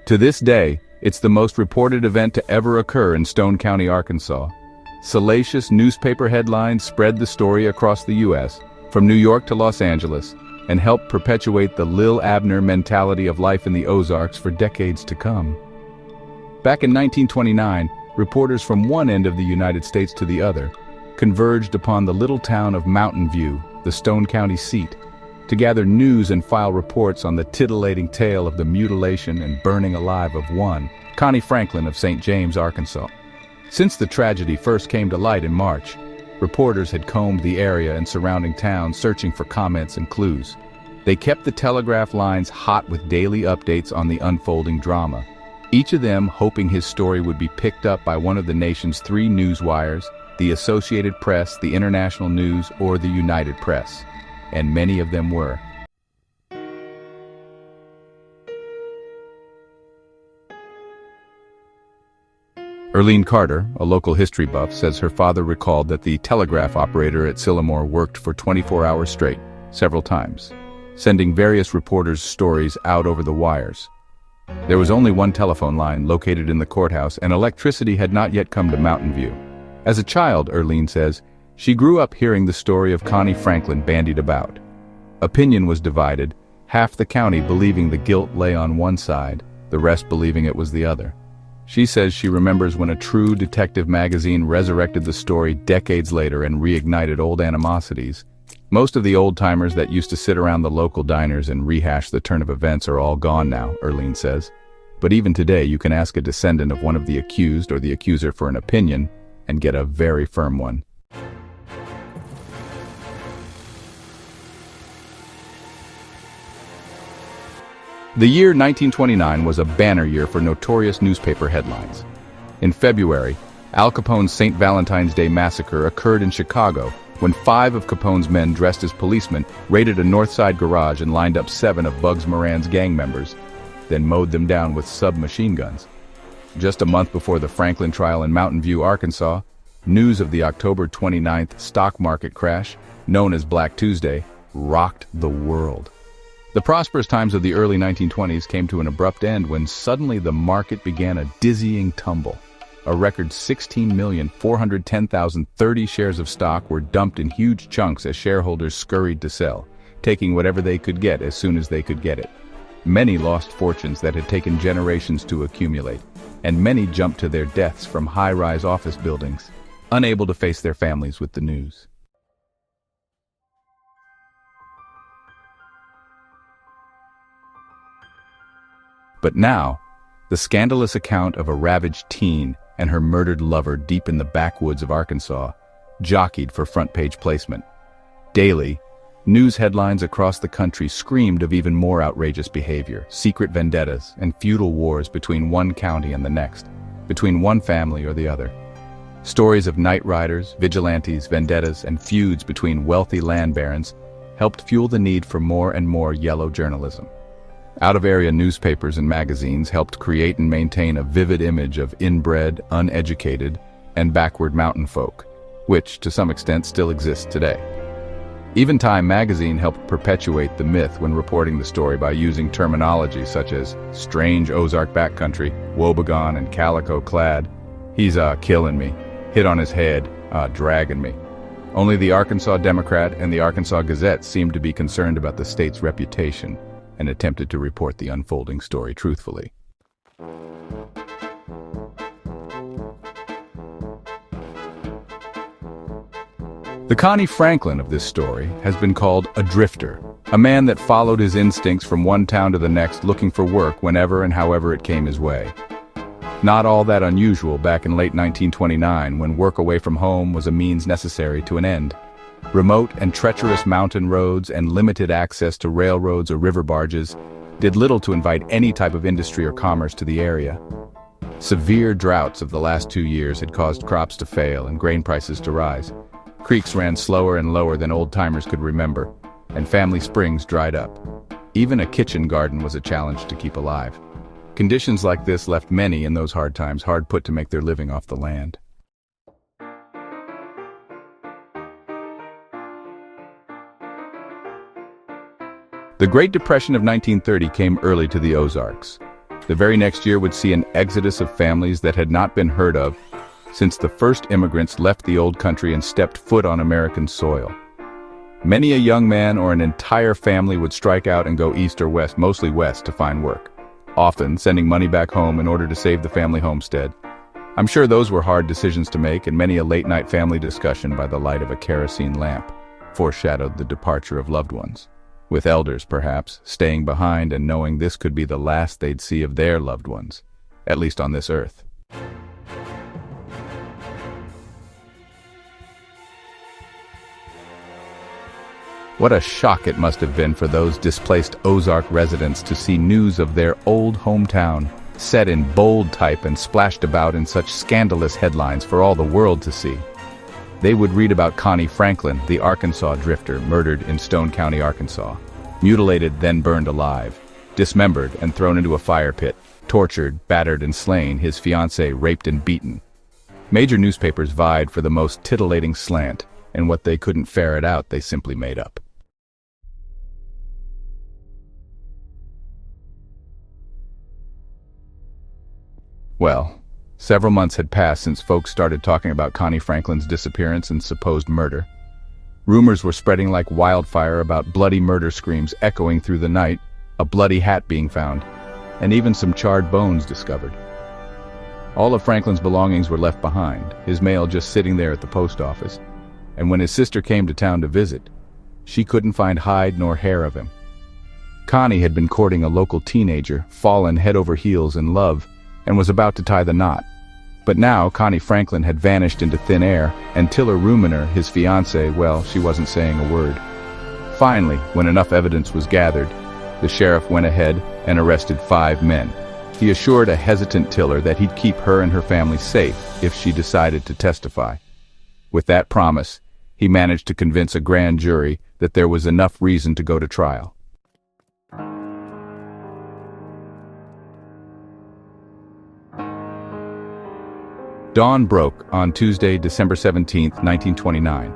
To this day, it's the most reported event to ever occur in Stone County, Arkansas. Salacious newspaper headlines spread the story across the U.S., from New York to Los Angeles, and helped perpetuate the Lil Abner mentality of life in the Ozarks for decades to come. Back in 1929, reporters from one end of the United States to the other converged upon the little town of Mountain View, the Stone County seat, to gather news and file reports on the titillating tale of the mutilation and burning alive of one, Connie Franklin of St. James, Arkansas. Since the tragedy first came to light in March, reporters had combed the area and surrounding towns searching for comments and clues. They kept the telegraph lines hot with daily updates on the unfolding drama, each of them hoping his story would be picked up by one of the nation's three news wires, the Associated Press, the International News, or the United Press. And many of them were. Erlene Carter, a local history buff, says her father recalled that the telegraph operator at Sylamore worked for 24 hours straight, several times, sending various reporters' stories out over the wires. There was only one telephone line located in the courthouse, and electricity had not yet come to Mountain View. As a child, Erlene says, she grew up hearing the story of Connie Franklin bandied about. Opinion was divided, half the county believing the guilt lay on one side, the rest believing it was the other. She says she remembers when a true detective magazine resurrected the story decades later and reignited old animosities. Most of the old-timers that used to sit around the local diners and rehash the turn of events are all gone now, Erlene says. But even today, you can ask a descendant of one of the accused or the accuser for an opinion and get a very firm one. The year 1929 was a banner year for notorious newspaper headlines. In February, Al Capone's Saint Valentine's Day massacre occurred in Chicago when 5 of Capone's men dressed as policemen raided a North Side garage and lined up 7 of Bugs Moran's gang members, then mowed them down with submachine guns. Just a month before the Franklin trial in Mountain View, Arkansas, news of the October 29th stock market crash, known as Black Tuesday, rocked the world. The prosperous times of the early 1920s came to an abrupt end when suddenly the market began a dizzying tumble. A record 16,410,030 shares of stock were dumped in huge chunks as shareholders scurried to sell, taking whatever they could get as soon as they could get it. Many lost fortunes that had taken generations to accumulate, and many jumped to their deaths from high-rise office buildings, unable to face their families with the news. But now, the scandalous account of a ravaged teen and her murdered lover deep in the backwoods of Arkansas jockeyed for front-page placement. Daily, news headlines across the country screamed of even more outrageous behavior, secret vendettas, and feudal wars between one county and the next, between one family or the other. Stories of night riders, vigilantes, vendettas, and feuds between wealthy land barons helped fuel the need for more and more yellow journalism. Out-of-area newspapers and magazines helped create and maintain a vivid image of inbred, uneducated, and backward mountain folk, which, to some extent, still exists today. Even Time magazine helped perpetuate the myth when reporting the story by using terminology such as strange Ozark backcountry, woebegone and calico-clad, he's killing me, hit on his head, dragging me. Only the Arkansas Democrat and the Arkansas Gazette seemed to be concerned about the state's reputation and attempted to report the unfolding story truthfully. The Connie Franklin of this story has been called a drifter, a man that followed his instincts from one town to the next looking for work whenever and however it came his way. Not all that unusual back in late 1929 when work away from home was a means necessary to an end. Remote and treacherous mountain roads and limited access to railroads or river barges did little to invite any type of industry or commerce to the area. Severe droughts of the last 2 years had caused crops to fail and grain prices to rise. Creeks ran slower and lower than old-timers could remember, and family springs dried up. Even a kitchen garden was a challenge to keep alive. Conditions like this left many in those hard times hard put to make their living off the land. The Great Depression of 1930 came early to the Ozarks. The very next year would see an exodus of families that had not been heard of since the first immigrants left the old country and stepped foot on American soil. Many a young man or an entire family would strike out and go east or west, mostly west, to find work, often sending money back home in order to save the family homestead. I'm sure those were hard decisions to make, and many a late-night family discussion by the light of a kerosene lamp foreshadowed the departure of loved ones, with elders, perhaps, staying behind and knowing this could be the last they'd see of their loved ones, at least on this earth. What a shock it must have been for those displaced Ozark residents to see news of their old hometown set in bold type and splashed about in such scandalous headlines for all the world to see. They would read about Connie Franklin, the Arkansas drifter, murdered in Stone County, Arkansas, mutilated then burned alive, dismembered and thrown into a fire pit, tortured, battered and slain, his fiancée raped and beaten. Major newspapers vied for the most titillating slant, and what they couldn't ferret out they simply made up. Well, several months had passed since folks started talking about Connie Franklin's disappearance and supposed murder. Rumors were spreading like wildfire about bloody murder screams echoing through the night, a bloody hat being found, and even some charred bones discovered. All of Franklin's belongings were left behind, his mail just sitting there at the post office, and when his sister came to town to visit, she couldn't find hide nor hair of him. Connie had been courting a local teenager, fallen head over heels in love, and was about to tie the knot. But now Connie Franklin had vanished into thin air, and Tiller Ruminer, his fiancée, well, she wasn't saying a word. Finally, when enough evidence was gathered, the sheriff went ahead and arrested 5 men. He assured a hesitant Tiller that he'd keep her and her family safe if she decided to testify. With that promise, he managed to convince a grand jury that there was enough reason to go to trial. Dawn broke on Tuesday, December 17, 1929,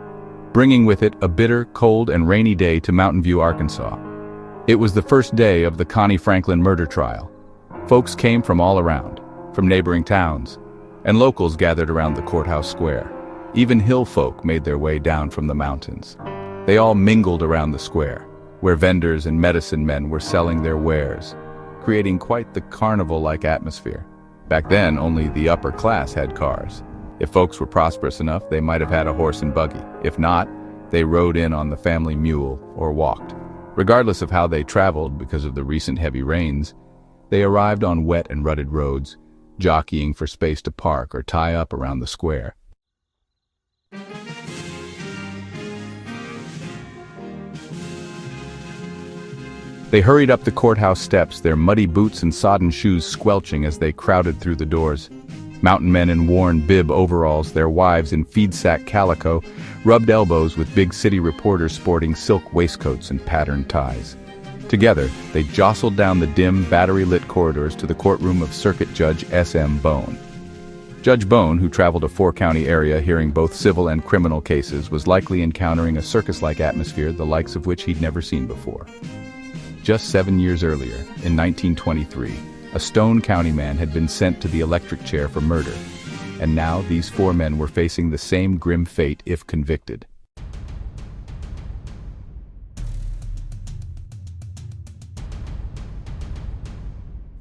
bringing with it a bitter, cold, and rainy day to Mountain View, Arkansas. It was the first day of the Connie Franklin murder trial. Folks came from all around, from neighboring towns, and locals gathered around the courthouse square. Even hill folk made their way down from the mountains. They all mingled around the square, where vendors and medicine men were selling their wares, creating quite the carnival-like atmosphere. Back then, only the upper class had cars. If folks were prosperous enough, they might have had a horse and buggy. If not, they rode in on the family mule or walked. Regardless of how they traveled because of the recent heavy rains, they arrived on wet and rutted roads, jockeying for space to park or tie up around the square. They hurried up the courthouse steps, their muddy boots and sodden shoes squelching as they crowded through the doors. Mountain men in worn bib overalls, their wives in feed-sack calico, rubbed elbows with big city reporters sporting silk waistcoats and patterned ties. Together, they jostled down the dim, battery-lit corridors to the courtroom of Circuit Judge S.M. Bone. Judge Bone, who traveled a 4-county area hearing both civil and criminal cases, was likely encountering a circus-like atmosphere the likes of which he'd never seen before. Just 7 years earlier, in 1923, a Stone County man had been sent to the electric chair for murder, and now these 4 men were facing the same grim fate if convicted.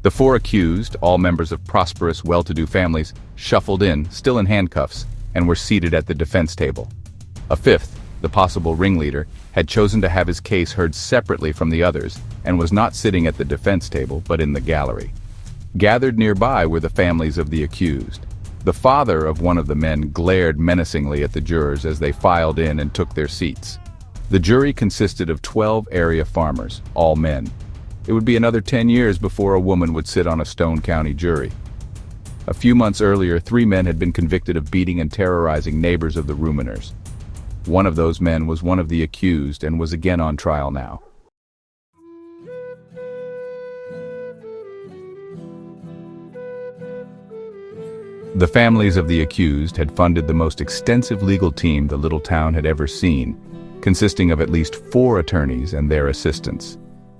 The 4 accused, all members of prosperous, well-to-do families, shuffled in, still in handcuffs, and were seated at the defense table. A 5th, the possible ringleader, had chosen to have his case heard separately from the others and was not sitting at the defense table but in the gallery. Gathered nearby were the families of the accused. The father of one of the men glared menacingly at the jurors as they filed in and took their seats. The jury consisted of 12 area farmers, all men. It would be another 10 years before a woman would sit on a Stone County jury. A few months earlier, 3 men had been convicted of beating and terrorizing neighbors of the Ruminers. One of those men was one of the accused and was again on trial now. The families of the accused had funded the most extensive legal team the little town had ever seen, consisting of at least 4 attorneys and their assistants.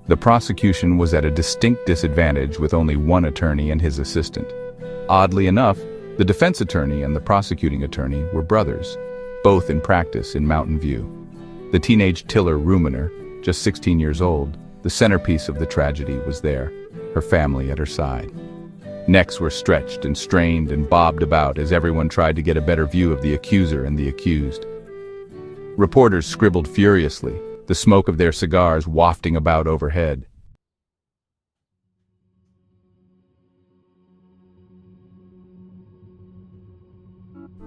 The prosecution was at a distinct disadvantage with only one attorney and his assistant. Oddly enough, the defense attorney and the prosecuting attorney were brothers, both in practice in Mountain View. The teenage Tiller Ruminer, just 16 years old, the centerpiece of the tragedy, was there, her family at her side. Necks were stretched and strained and bobbed about as everyone tried to get a better view of the accuser and the accused. Reporters scribbled furiously, the smoke of their cigars wafting about overhead.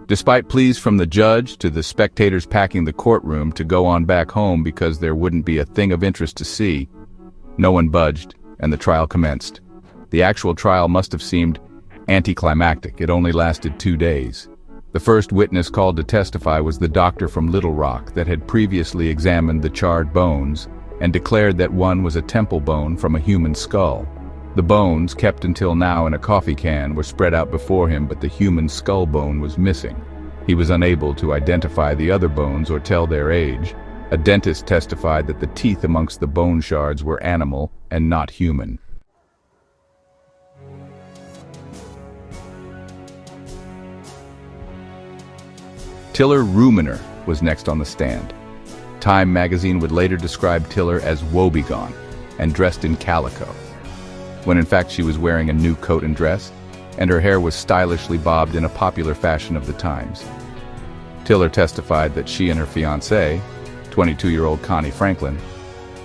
Despite pleas from the judge to the spectators packing the courtroom to go on back home because there wouldn't be a thing of interest to see, no one budged, and the trial commenced. The actual trial must have seemed anticlimactic. It only lasted 2 days. The first witness called to testify was the doctor from Little Rock that had previously examined the charred bones and declared that one was a temple bone from a human skull. The bones, kept until now in a coffee can, were spread out before him, but the human skull bone was missing. He was unable to identify the other bones or tell their age. A dentist testified that the teeth amongst the bone shards were animal and not human. Tiller Ruminer was next on the stand. Time magazine would later describe Tiller as woebegone and dressed in calico, when in fact she was wearing a new coat and dress, and her hair was stylishly bobbed in a popular fashion of the times. Tiller testified that she and her fiancé, 22-year-old Connie Franklin,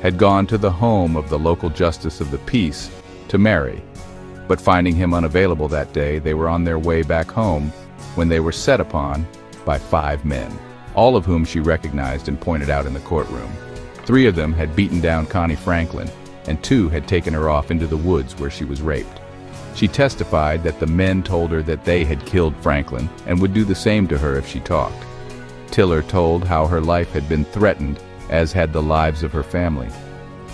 had gone to the home of the local justice of the peace to marry, but finding him unavailable that day, they were on their way back home when they were set upon by 5 men, all of whom she recognized and pointed out in the courtroom. 3 of them had beaten down Connie Franklin, and 2 had taken her off into the woods where she was raped. She testified that the men told her that they had killed Franklin and would do the same to her if she talked. Tiller told how her life had been threatened, as had the lives of her family.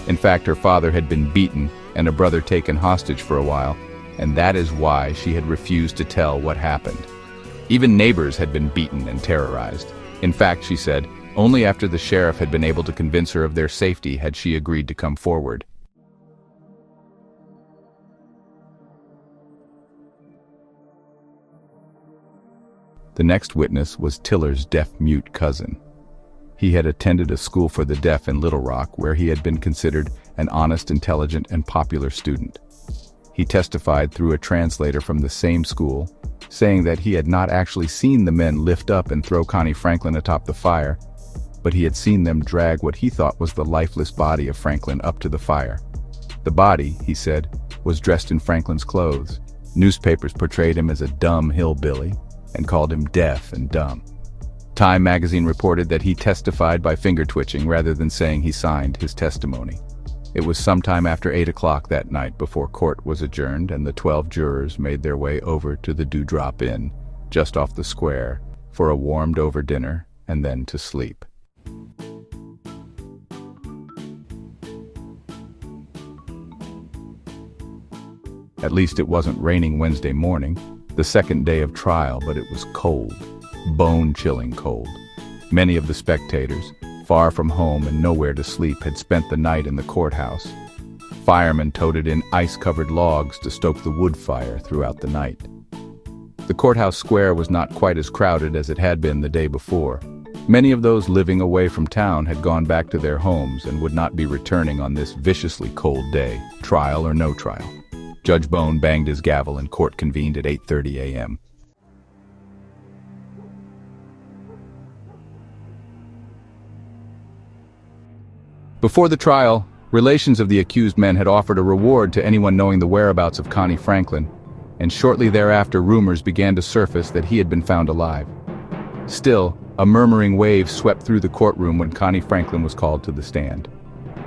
In fact, her father had been beaten and a brother taken hostage for a while, and that is why she had refused to tell what happened. Even neighbors had been beaten and terrorized. In fact, she said, only after the sheriff had been able to convince her of their safety had she agreed to come forward. The next witness was Tiller's deaf-mute cousin. He had attended a school for the deaf in Little Rock, where he had been considered an honest, intelligent, and popular student. He testified through a translator from the same school, saying that he had not actually seen the men lift up and throw Connie Franklin atop the fire, but he had seen them drag what he thought was the lifeless body of Franklin up to the fire. The body, he said, was dressed in Franklin's clothes. Newspapers portrayed him as a dumb hillbilly and called him deaf and dumb. Time magazine reported that he testified by finger twitching rather than saying he signed his testimony. It was sometime after 8 o'clock that night before court was adjourned, and the 12 jurors made their way over to the Dewdrop Inn, just off the square, for a warmed-over dinner and then to sleep. At least it wasn't raining Wednesday morning, the second day of trial, but it was cold, bone-chilling cold. Many of the spectators, far from home and nowhere to sleep, had spent the night in the courthouse. Firemen toted in ice-covered logs to stoke the wood fire throughout the night. The courthouse square was not quite as crowded as it had been the day before. Many of those living away from town had gone back to their homes and would not be returning on this viciously cold day, trial or no trial. Judge Bone banged his gavel and court convened at 8:30 a.m. Before the trial, relations of the accused men had offered a reward to anyone knowing the whereabouts of Connie Franklin, and shortly thereafter rumors began to surface that he had been found alive. Still, a murmuring wave swept through the courtroom when Connie Franklin was called to the stand.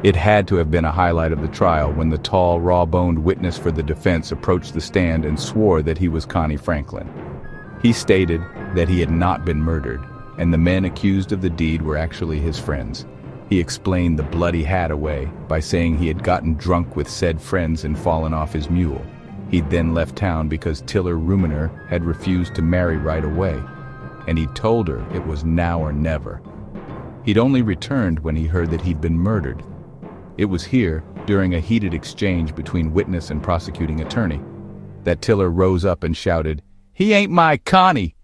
It had to have been a highlight of the trial when the tall, raw-boned witness for the defense approached the stand and swore that he was Connie Franklin. He stated that he had not been murdered, and the men accused of the deed were actually his friends. He explained the blood he had away by saying he had gotten drunk with said friends and fallen off his mule. He'd then left town because Tiller Ruminer had refused to marry right away, and he told her it was now or never. He'd only returned when he heard that he'd been murdered. It was here, during a heated exchange between witness and prosecuting attorney, that Tiller rose up and shouted, "He ain't my Connie!"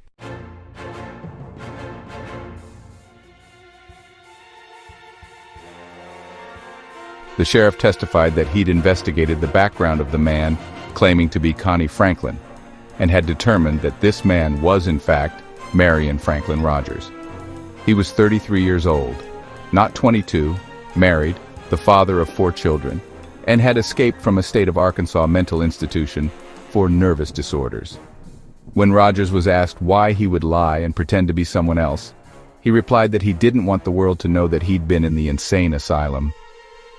The sheriff testified that he'd investigated the background of the man claiming to be Connie Franklin, and had determined that this man was in fact Marion Franklin Rogers. He was 33 years old, not 22, married, the father of 4 children, and had escaped from a state of Arkansas mental institution for nervous disorders. When Rogers was asked why he would lie and pretend to be someone else, he replied that he didn't want the world to know that he'd been in the insane asylum.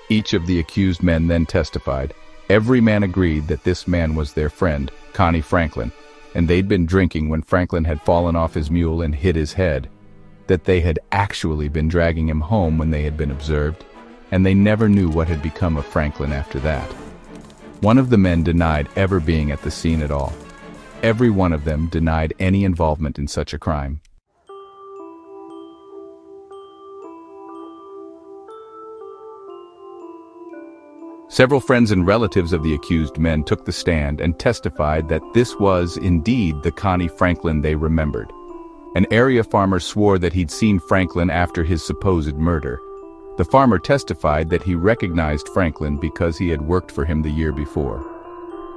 Each of the accused men then testified. Every man agreed that this man was their friend, Connie Franklin, and they'd been drinking when Franklin had fallen off his mule and hit his head, that they had actually been dragging him home when they had been observed, and they never knew what had become of Franklin after that. One of the men denied ever being at the scene at all. Every one of them denied any involvement in such a crime. Several friends and relatives of the accused men took the stand and testified that this was indeed the Connie Franklin they remembered. An area farmer swore that he'd seen Franklin after his supposed murder. The farmer testified that he recognized Franklin because he had worked for him the year before.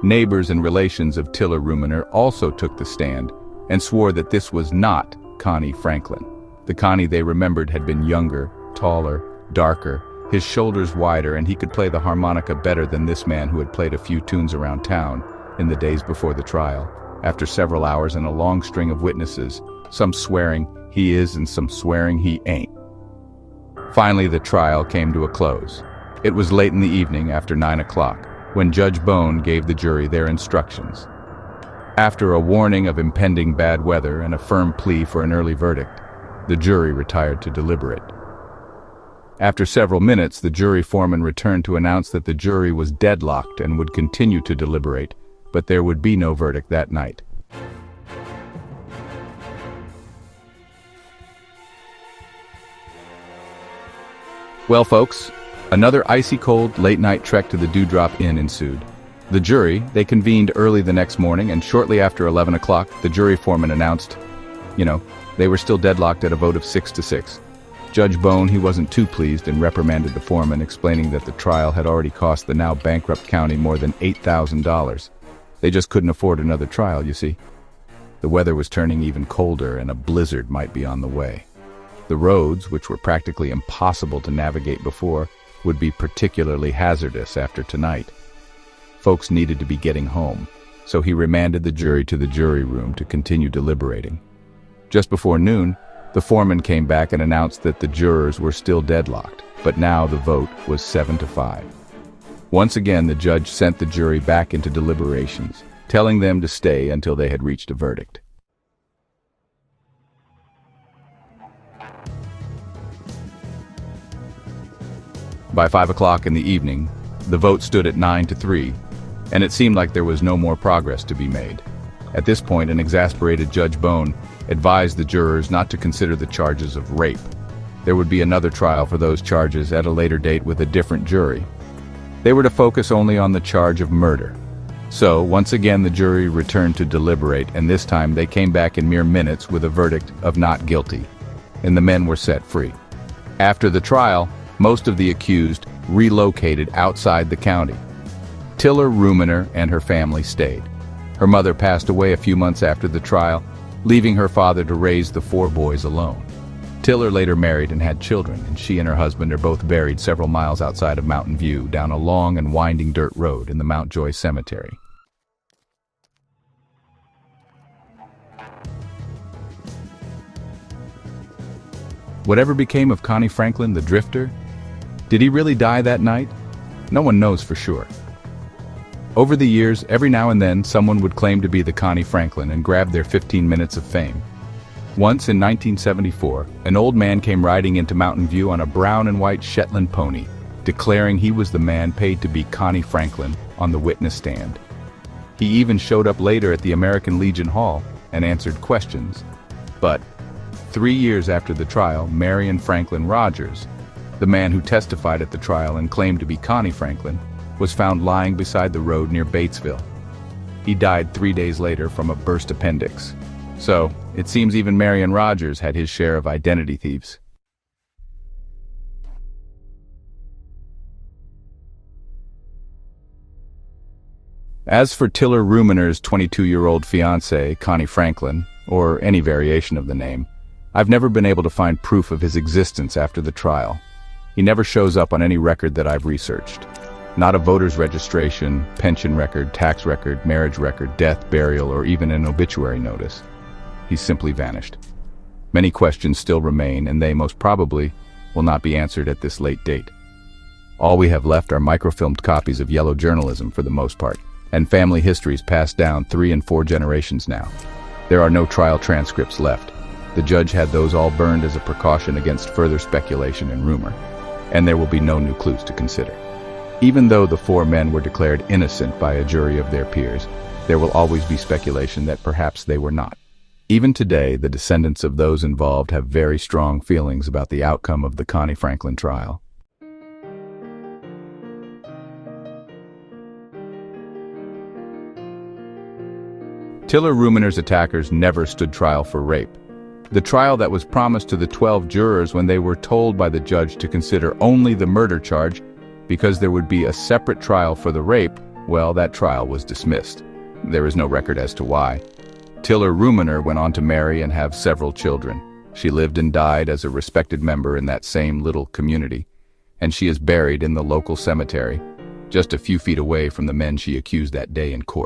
Neighbors and relations of Tiller Ruminer also took the stand and swore that this was not Connie Franklin. The Connie they remembered had been younger, taller, darker, his shoulders wider, and he could play the harmonica better than this man who had played a few tunes around town in the days before the trial. After several hours and a long string of witnesses, some swearing he is and some swearing he ain't, finally the trial came to a close. It was late in the evening, after 9 o'clock, when Judge Bone gave the jury their instructions. After a warning of impending bad weather and a firm plea for an early verdict, the jury retired to deliberate. After several minutes, the jury foreman returned to announce that the jury was deadlocked and would continue to deliberate, but there would be no verdict that night. Well, folks, another icy cold late-night trek to the Dewdrop Inn ensued. The jury, they convened early the next morning, and shortly after 11 o'clock, the jury foreman announced, they were still deadlocked at a vote of 6-6. Judge Bone, he wasn't too pleased and reprimanded the foreman, explaining that the trial had already cost the now bankrupt county more than $8,000. They just couldn't afford another trial, you see. The weather was turning even colder and a blizzard might be on the way. The roads, which were practically impossible to navigate before, would be particularly hazardous after tonight. Folks needed to be getting home, so he remanded the jury to the jury room to continue deliberating. Just before noon, the foreman came back and announced that the jurors were still deadlocked, but now the vote was 7-5. Once again, the judge sent the jury back into deliberations, telling them to stay until they had reached a verdict. By 5 o'clock in the evening, the vote stood at 9-3, and it seemed like there was no more progress to be made. At this point, an exasperated Judge Bone advised the jurors not to consider the charges of rape. There would be another trial for those charges at a later date with a different jury. They were to focus only on the charge of murder. So, once again, the jury returned to deliberate, and this time they came back in mere minutes with a verdict of not guilty, and the men were set free. After the trial, most of the accused relocated outside the county. Tiller Ruminer and her family stayed. Her mother passed away a few months after the trial, leaving her father to raise the 4 boys alone. Tiller later married and had children, and she and her husband are both buried several miles outside of Mountain View, down a long and winding dirt road in the Mount Joy Cemetery. Whatever became of Connie Franklin, the drifter? Did he really die that night? No one knows for sure. Over the years, every now and then, someone would claim to be the Connie Franklin and grab their 15 minutes of fame. Once in 1974, an old man came riding into Mountain View on a brown and white Shetland pony, declaring he was the man paid to be Connie Franklin on the witness stand. He even showed up later at the American Legion Hall and answered questions. But 3 years after the trial, Marion Franklin Rogers, The man who testified at the trial and claimed to be Connie Franklin was found lying beside the road near Batesville. He died 3 days later from a burst appendix. So, it seems even Marion Rogers had his share of identity thieves. As for Tiller Ruminer's 22-year-old fiancée, Connie Franklin, or any variation of the name, I've never been able to find proof of his existence after the trial. He never shows up on any record that I've researched. Not a voter's registration, pension record, tax record, marriage record, death, burial, or even an obituary notice. He's simply vanished. Many questions still remain, and they most probably will not be answered at this late date. All we have left are microfilmed copies of yellow journalism for the most part, and family histories passed down 3 and 4 generations now. There are no trial transcripts left. The judge had those all burned as a precaution against further speculation and rumor, and there will be no new clues to consider. Even though the 4 men were declared innocent by a jury of their peers, there will always be speculation that perhaps they were not. Even today, the descendants of those involved have very strong feelings about the outcome of the Connie Franklin trial. Tiller Ruminer's attackers never stood trial for rape. The trial that was promised to the 12 jurors when they were told by the judge to consider only the murder charge because there would be a separate trial for the rape, well, that trial was dismissed. There is no record as to why. Tiller Ruminer went on to marry and have several children. She lived and died as a respected member in that same little community, and she is buried in the local cemetery, just a few feet away from the men she accused that day in court.